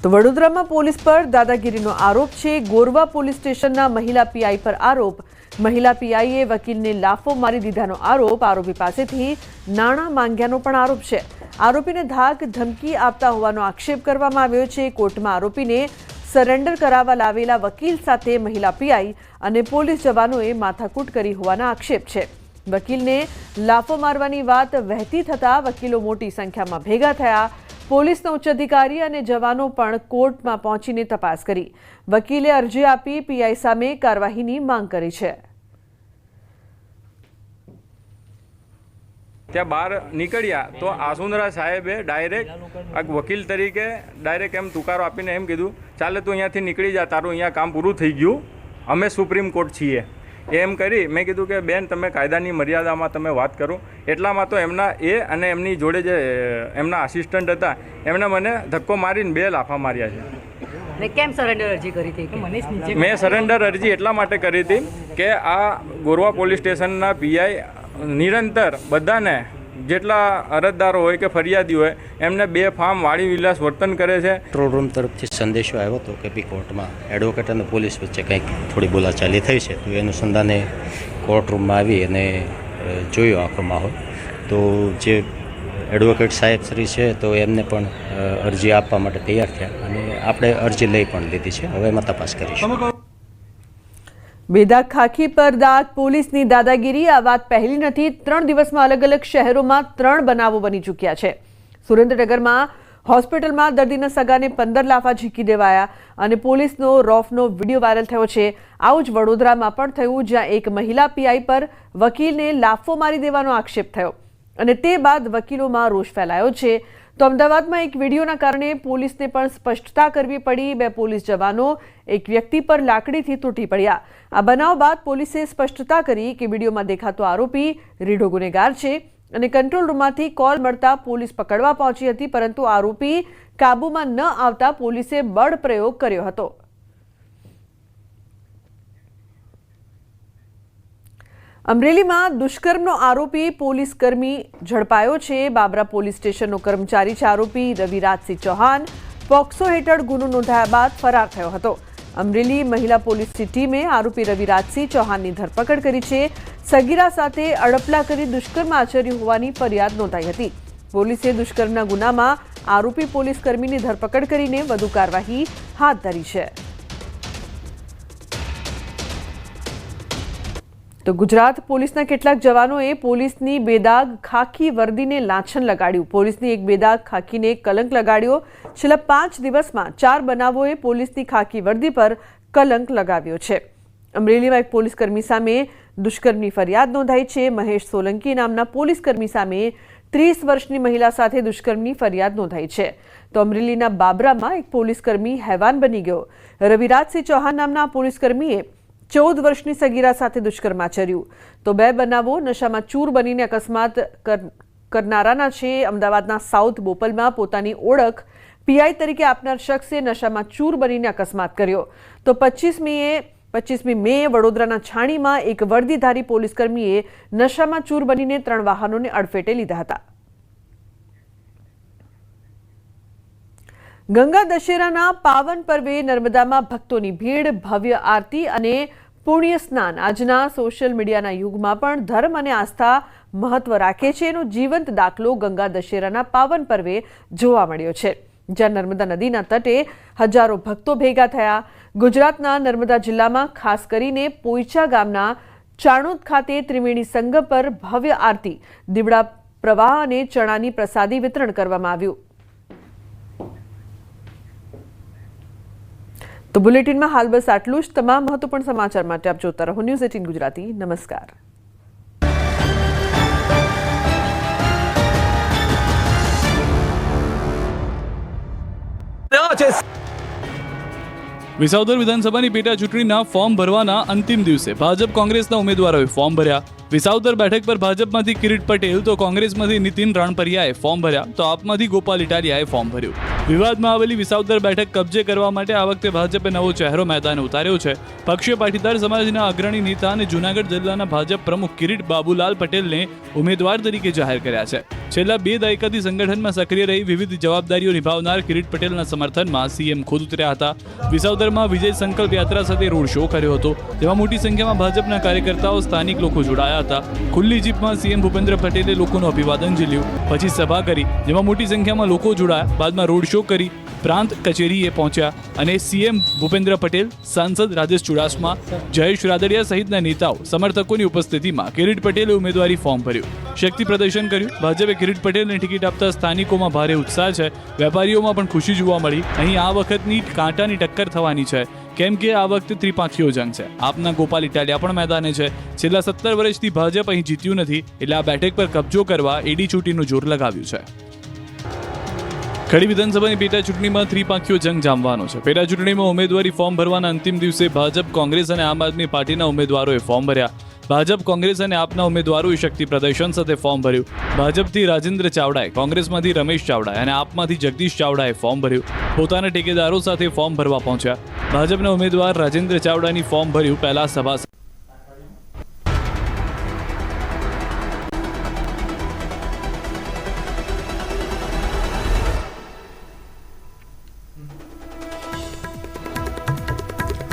તો વડોદરામાં પોલીસ પર દાદાગીરીનો આરોપ છે। ગોરવા પોલીસ સ્ટેશનના મહિલા પીઆઈ પર આરોપ। મહિલા પીઆઈએ વકીલને લાફો મારી દીધાનો આરોપ। આરોપી પાસેથી નાણાં માંગ્યાનો પણ આરોપ છે। આરોપીને ધાક ધમકી આપતા હોવાનો આક્ષેપ કરવામાં આવ્યો છે। કોર્ટમાં આરોપીને સરેન્ડર કરાવવા લાવેલા વકીલ સાથે મહિલા પીઆઈ અને પોલીસ જવાનોએ માથાકૂટ કરી હોવાના આક્ષેપ છે। વકીલને લાફો મારવાની વાત વહેતી થતાં વકીલો મોટી સંખ્યામાં ભેગા થયા। પોલીસના ઉચ્ચ અધિકારી અને જવાનો પણ કોર્ટમાં પહોંચીને તપાસ કરી। વકીલે અરજી આપી પીઆઈ સામે કાર્યવાહીની માંગ કરી છે। ત્યાં બહાર નીકળ્યા તો આસુંદરા સાહેબે ડાયરેક્ટ વકીલ તરીકે ડાયરેક્ટ એમ તુકારો આપીને એમ કીધું, ચાલે તું અહીંયાથી નીકળી જા, તારું અહીંયા કામ પૂરું થઈ ગયું, અમે સુપ્રીમ કોર્ટ છીએ એમ કરી મેં કીધું કે બેન તમે કાયદાની મર્યાદામાં તમે વાત કરો। એટલામાં તો એમના અને એમની જોડે જે એમના આસિસ્ટન્ટ હતા એમણે મને ધક્કો મારીને 2 લાફા માર્યા છે। કેમ સરેન્ડર અરજી કરી હતી? મેં સરેન્ડર અરજી એટલા માટે કરી હતી કે આ ગોરવા પોલીસ સ્ટેશનના પીઆઈ નિરંતર બધાને જેટલા અરજદારો હોય કે ફરિયાદી હોય એમને બેફામ વાળી વિલાસ વર્તન કરે છે। કંટ્રોલ રૂમ તરફથી સંદેશો આવ્યો હતો કે બી કોર્ટમાં એડવોકેટ અને પોલીસ વચ્ચે કંઈક થોડી બોલાચાલી થઈ છે, તો એ અનુસંધાને કોર્ટ રૂમમાં આવી અને જોયો આખો માહોલ। તો જે એડવોકેટ સાહેબ શ્રી છે તો એમને પણ અરજી આપવા માટે તૈયાર થયા અને આપણે અરજી લઈ પણ લીધી છે। હવે એમાં તપાસ કરીશું। બેદાગ ખાખી પર દાગ, પોલીસની દાદાગીરી આ વાત પહેલી નથી। 3 દિવસમાં અલગ અલગ શહેરોમાં 3 બનાવો બની ચૂક્યા છે। સુરેન્દ્રનગરમાં હોસ્પિટલમાં દર્દીના સગાને 15 લાફા ઝીકી દેવાયા અને પોલીસનો રોફનો વિડીયો વાયરલ થયો છે। આવું જ વડોદરામાં પણ થયું, જ્યાં એક મહિલા પીઆઈ પર વકીલને લાફો મારી દેવાનો આક્ષેપ થયો અને તે બાદ વકીલોમાં રોષ ફેલાયો છે। તો અમદાવાદમાં એક વિડીયોના કારણે પોલીસને પણ સ્પષ્ટતા કરવી પડી। 2 પોલીસ જવાનો એક વ્યક્તિ પર લાકડીથી તૂટી પડ્યા। આ બનાવ બાદ પોલીસે સ્પષ્ટતા કરી કે વિડીયોમાં દેખાતો આરોપી રીઢો ગુનેગાર છે અને કંટ્રોલ રૂમમાંથી કોલ મળતા પોલીસ પકડવા પહોંચી હતી, પરંતુ આરોપી કાબૂમાં ન આવતા પોલીસે બળ પ્રયોગ કર્યો હતો। અમરેલીમાં દુષ્કર્મનો આરોપી પોલીસ કર્મી ઝડપાયો છે। બાબરા પોલીસ સ્ટેશનનો કર્મચારી છે આરોપી રવિરાજસિંહ ચૌહાણ। પોક્સો હેઠળ ગુનો નોંધાયા બાદ ફરાર થયો હતો। અમરેલી મહિલા પોલીસની ટીમે આરોપી રવિરાજસિંહ ચૌહાણની ધરપકડ કરી છે। સગીરા સાથે અડપલા કરી દુષ્કર્મ આચર્યું હોવાની ફરિયાદ નોંધાઈ હતી। પોલીસે દુષ્કર્મના ગુનામાં આરોપી પોલીસ કર્મીની ધરપકડ કરીને વધુ કાર્યવાહી હાથ ધરી છે। તો ગુજરાત પોલીસના કેટલાક જવાનોએ પોલીસની બેદાગ ખાખી વર્દીને લાંછન લગાડ્યું। પોલીસની એક બેદાગ ખાખીને કલંક લગાડ્યો। છેલ્લા 5 દિવસમાં 4 બનાવોએ પોલીસની ખાખી વર્દી પર કલંક લગાવ્યો છે। અમરેલીમાં એક પોલીસકર્મી સામે દુષ્કર્મની ફરિયાદ નોંધાઈ છે। મહેશ સોલંકી નામના પોલીસકર્મી સામે 30 વર્ષની મહિલા સાથે દુષ્કર્મની ફરિયાદ નોંધાઈ છે। તો અમરેલીના બાબરામાં એક પોલીસકર્મી હેવાન બની ગયો। રવિરાજસિંહ ચૌહાણ નામના પોલીસકર્મીએ 14 વર્ષની સગીરા સાથે દુષ્કર્મ આચર્યું। તો 2 બનાવો નશામાં ચૂર બનીને અકસ્માત કરનારાના છે। અમદાવાદના સાઉથ બોપલમાં પોતાની ઓળખ પીઆઈ તરીકે આપનાર શખ્સે નશામાં ચૂર બનીને અકસ્માત કર્યો। તો 25મી મે વડોદરાના છાણીમાં એક વર્દીધારી પોલીસકર્મીએ નશામાં ચૂર બનીને 3 વાહનોને અડફેટે લીધા હતા। ગંગા દશેરાના પાવન પર્વે નર્મદામાં ભક્તોની ભીડ, ભવ્ય આરતી અને પુણ્ય સ્નાન આજના સોશિયલ મીડિયાના યુગમાં પણ ધર્મ અને આસ્થા મહત્વ રાખે છે। એનો જીવંત દાખલો ગંગા દશેરાના પાવન પર્વે જોવા મળ્યો છે, જ્યાં નર્મદા નદીના તટે હજારો ભક્તો ભેગા થયા। ગુજરાતના નર્મદા જિલ્લામાં ખાસ કરીને પોઈચા ગામના ચાણોદ ખાતે ત્રિવેણી સંગમ પર ભવ્ય આરતી, દીવડા પ્રવાહ અને ચણાની પ્રસાદી વિતરણ કરવામાં આવ્યું। તો બુલેટિનમાં હાલ બસ આટલું જ। તમામ મહત્વપૂર્ણ સમાચાર માટે આપ જોતા રહો ન્યૂઝ 18 ગુજરાતી। નમસ્કાર। વિસાવદર વિધાનસભાની પેટા ચૂંટણીના ફોર્મ ભરવાના અંતિમ દિવસે ભાજપ કોંગ્રેસના ઉમેદવારોએ ફોર્મ ભર્યા। વિસાવદર બેઠક પર ભાજપમાંથી કિરીટ પટેલ તો કોંગ્રેસમાંથી નીતિન રાણપરિયાએ ફોર્મ ભર્યા, તો આપમાંથી ગોપાલ ઇટાલિયાએ ફોર્મ ભર્યું। વિવાદમાં આવેલી વિસાવદર બેઠક કબજે કરવા માટે આ વખતે ભાજપે નવો ચહેરો મેદાને ઉતાર્યો છે। પક્ષે પાટીદાર સમાજના અગ્રણી નેતા અને જૂનાગઢ જિલ્લાના ભાજપ પ્રમુખ કિરીટ બાબુલાલ પટેલને ઉમેદવાર તરીકે જાહેર કર્યા છે। છેલ્લા 2 દાયકાથી સંગઠનમાં સક્રિય રહી વિવિધ જવાબદારીઓ નિભાવનાર કિરીટ પટેલના સમર્થનમાં સીએમ ખુદ ઉતર્યા હતા. વિસાવદરમાં વિજય સંકલ્પ યાત્રા સાથે રોડ શો કર્યો હતો. તેમાં મોટી સંખ્યામાં ભાજપના કાર્યકર્તાઓ, સ્થાનિક લોકો જોડાયા હતા. ખુલ્લી જીપમાં સીએમ ભૂપેન્દ્ર પટેલે લોકોનું અભિવાદન ઝીલ્યું, પછી સભા કરી જેમાં મોટી સંખ્યામાં લોકો જોડાયા. બાદમાં રોડ શો કરી પ્રાંત કચેરીએ પહોંચ્યા અને સીએમ ભૂપેન્દ્ર પટેલ, સાંસદ રાજેશ ચુડાસમા, જયેશ રાદડિયા સહિતના નેતાઓ સમર્થકોની ઉપસ્થિતિમાં કિરીટ પટેલે ઉમેદવારી ફોર્મ ભર્યું, શક્તિ પ્રદર્શન કર્યું. ભાજપે કિરીટ પટેલને ટિકિટ આપતા સ્થાનિકોમાં ભારે ઉત્સાહ છે. વેપારીઓમાં પણ ખુશી જોવા મળી. અહીં આ વખતની કાંટાની ટક્કર થવાની છે, કેમ કે આ વખતે ત્રિપાંખીયો જંગ છે. આપના ગોપાલ ઇટાલિયા પણ મેદાને છે. છેલ્લા 17 વર્ષથી ભાજપ અહીં જીત્યું નથી, એટલે આ બેઠક પર કબજો કરવા એડી ચૂંટીનું જોર લગાવ્યું છે. ખડી વિધાનસભાની પેટા ચૂંટણીમાં ત્રિપાંખીયો જંગ જામવાનો છે. પેટા ચૂંટણીમાં ઉમેદવારી ફોર્મ ભરવાના અંતિમ દિવસે ભાજપ, કોંગ્રેસ અને આમ આદમી પાર્ટીના ઉમેદવારોએ ફોર્મ ભર્યા. ભાજપ, કોંગ્રેસ અને આપના ઉમેદવારોએ શક્તિ પ્રદર્શન સાથે ફોર્મ ભર્યું. ભાજપથી રાજેન્દ્ર ચાવડાએ, કોંગ્રેસમાંથી રમેશ ચાવડાએ અને આપમાંથી જગદીશ ચાવડાએ ફોર્મ ભર્યું. પોતાના ટેકેદારો સાથે ફોર્મ ભરવા પહોંચ્યા. ભાજપના ઉમેદવાર રાજેન્દ્ર ચાવડાની ફોર્મ ભર્યું પહેલા સભા.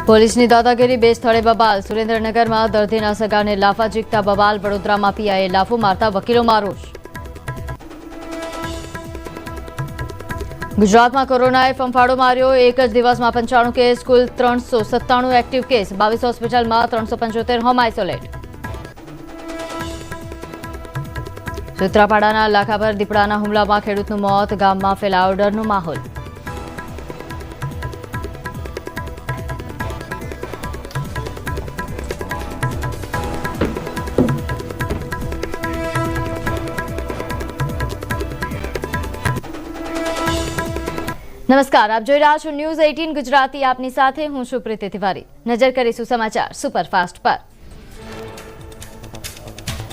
પોલીસની દાદાગીરી, 2 સ્થળે બબાલ. સુરેન્દ્રનગરમાં દર્દીના સગાને લાફા ઝીકતા બબાલ. વડોદરામાં પીઆઈએ લાફો મારતા વકીલોમાં રોષ. ગુજરાતમાં કોરોનાએ ફંફાડો માર્યો. એક જ દિવસમાં 95 કેસ, કુલ 397 એક્ટિવ કેસ. 22 હોસ્પિટલમાં, 375 હોમ આઇસોલેટ. સૂત્રાપાડાના લાખાપર દીપડાના હુમલામાં ખેડૂતનું મોત. ગામમાં ફેલાયો ડરનો માહોલ. નમસ્કાર, આપ જોઈ રહ્યા છો ન્યૂઝ 18 ગુજરાતી. આપની સાથે હું છું પ્રીતિ તિવારી. નજર કરીશું સમાચાર સુપરફાસ્ટ પર.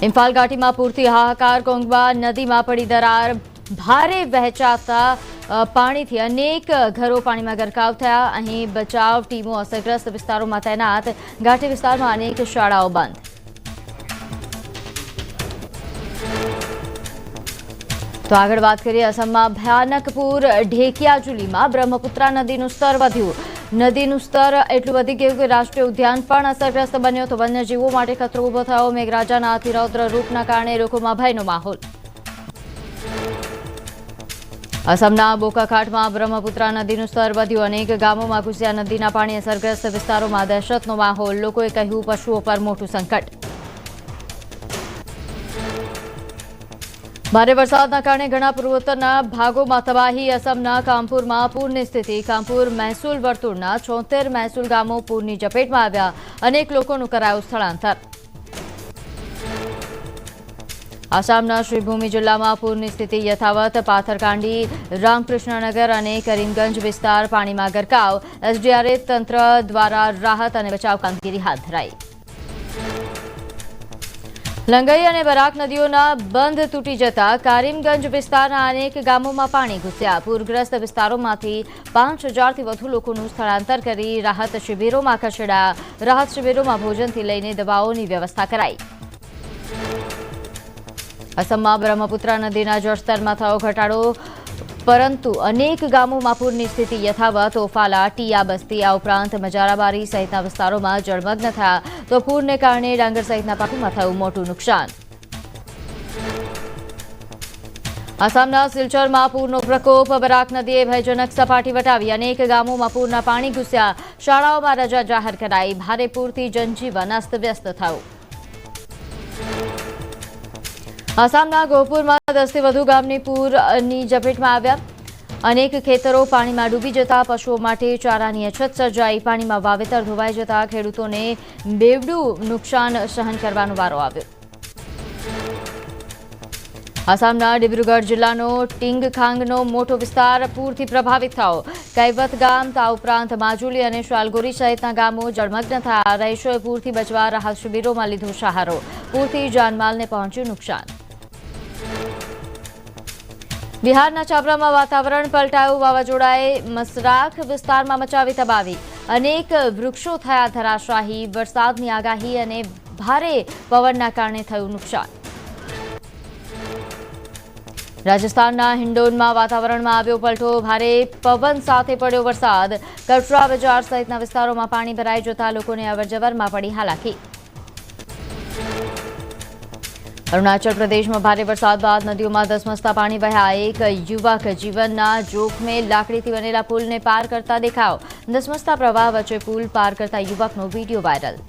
ઇમ્ફાલ ઘાટીમાં પૂરથી હાહાકાર. કોંગબા નદીમાં પડી દરાર. ભારે વહેંચાતા પાણીથી અનેક ઘરો પાણીમાં ગરકાવ થયા. અહીં બચાવ ટીમો અસરગ્રસ્ત વિસ્તારોમાં તૈનાત. ઘાટી વિસ્તારમાં અનેક શાળાઓ બંધ. તો આગળ વાત કરીએ અસમમાં ભયાનક પૂર. ઢેકિયાજુલીમાં બ્રહ્મપુત્રા નદીનું સ્તર વધ્યું. નદીનું સ્તર એટલું વધી ગયું કે રાષ્ટ્રીય ઉદ્યાન પણ અસરગ્રસ્ત બન્યો. તો વન્યજીવો માટે ખતરો ઉભો થયો. મેઘરાજાના અતિરૌદ્ર રૂપના કારણે લોકોમાં ભયનો માહોલ. અસમના બોકાખાટમાં બ્રહ્મપુત્રા નદીનું સ્તર વધ્યું. અનેક ગામોમાં ઘૂસ્યા નદીના પાણી. અસરગ્રસ્ત વિસ્તારોમાં દહેશતનો માહોલ. લોકોએ કહ્યું પશુઓ પર મોટું સંકટ. ભારે વરસાદના કારણે ઘણા પૂર્વોત્તરના ભાગોમાં તબાહી. અસમના કાનપુરમાં પૂરની સ્થિતિ. કાનપુર મહેસૂલ વર્તુળના 76 મહેસૂલ ગામો પૂરની ઝપેટમાં આવ્યા. અનેક લોકોનું કરાયું સ્થળાંતર. આસામના શ્રીભૂમિ જિલ્લામાં પૂરની સ્થિતિ યથાવત. પાથરકાંડી, રામકૃષ્ણનગર અને કરીમગંજ વિસ્તાર પાણીમાં ગરકાવ. એસડીઆરએફ તંત્ર દ્વારા રાહત અને બચાવ કામગીરી હાથ ધરાઈ. લંગઈ અને બરાક નદીઓના બંધ તૂટી જતા કરીમગંજ વિસ્તારના અનેક ગામોમાં પાણી ઘૂસ્યા. પૂરગ્રસ્ત વિસ્તારોમાંથી 5000થી વધુ લોકોનું સ્થળાંતર કરી રાહત શિબિરોમાં ખસેડાયા. રાહત શિબિરોમાં ભોજનથી લઈને દવાઓની વ્યવસ્થા કરાઈ. અસમમાં બ્રહ્મપુત્રા નદીના જળસ્તરમાં થયો ઘટાડો, પરંતુ અનેક ગામોમાં પૂરની સ્થિતિ યથાવત. ઓફાલા, ટીયા બસ્તી, આ ઉપરાંત મજારાબારી સહિતના વિસ્તારોમાં જળમગ્ન થયા. તો પૂરને કારણે ડાંગર સહિતના પાકોમાં થયું મોટું નુકસાન. આસામના સિલચરમાં પૂરનો પ્રકોપ. બરાક નદીએ ભયજનક સપાટી વટાવી. અનેક ગામોમાં પૂરના પાણી ઘૂસ્યા. શાળાઓમાં રજા જાહેર કરાઈ. ભારે પૂરથી જનજીવન અસ્તવ્યસ્ત થયું. આસામના ગોહપુરમાં 10 થી વધુ ગામની પૂરની ઝપેટમાં આવ્યા. અનેક ખેતરો પાણીમાં ડૂબી જતા પશુઓ માટે ચારાની અછત સર્જાઈ. પાણીમાં વાવેતર ધોવાઈ જતા ખેડૂતોને બેવડું નુકસાન સહન કરવાનો વારો આવ્યો. આસામના ડિબ્રુગઢ જિલ્લાનો ટિંગખાંગનો મોટો વિસ્તાર પૂરથી પ્રભાવિત થયો. કૈવત ગામ, આ ઉપરાંત માજુલી અને શાલગોરી સહિતના ગામો જળમગ્ન થયા. રહીશોએ પૂરથી બચવા રાહત શિબિરોમાં લીધો સહારો. પૂરથી જાનમાલને પહોંચ્યું નુકસાન. બિહારના છાપરામાં વાતાવરણ પલટાયું. વાવાઝોડાએ મસરાખ વિસ્તારમાં મચાવી તબાહી. અનેક વૃક્ષો થયા ધરાશાયી. વરસાદની આગાહી અને ભારે પવનના કારણે થયું નુકસાન. રાજસ્થાનના હિંડોનમાં વાતાવરણમાં આવ્યો પલટો. ભારે પવન સાથે પડ્યો વરસાદ. કટરા બજાર સહિતના વિસ્તારોમાં પાણી ભરાઈ જતા લોકોને અવરજવરમાં પડી હાલાકી. અરુણાચલ પ્રદેશમાં ભારે વરસાદ બાદ નદીઓમાં ધસમસતા પાણી વહ્યા. એક યુવક જીવનના જોખમે લાકડીથી બનેલા પુલને પાર કરતા દેખાયો. ધસમસતા પ્રવાહ વચ્ચે પુલ પાર કરતા યુવકનો વિડીયો વાયરલ.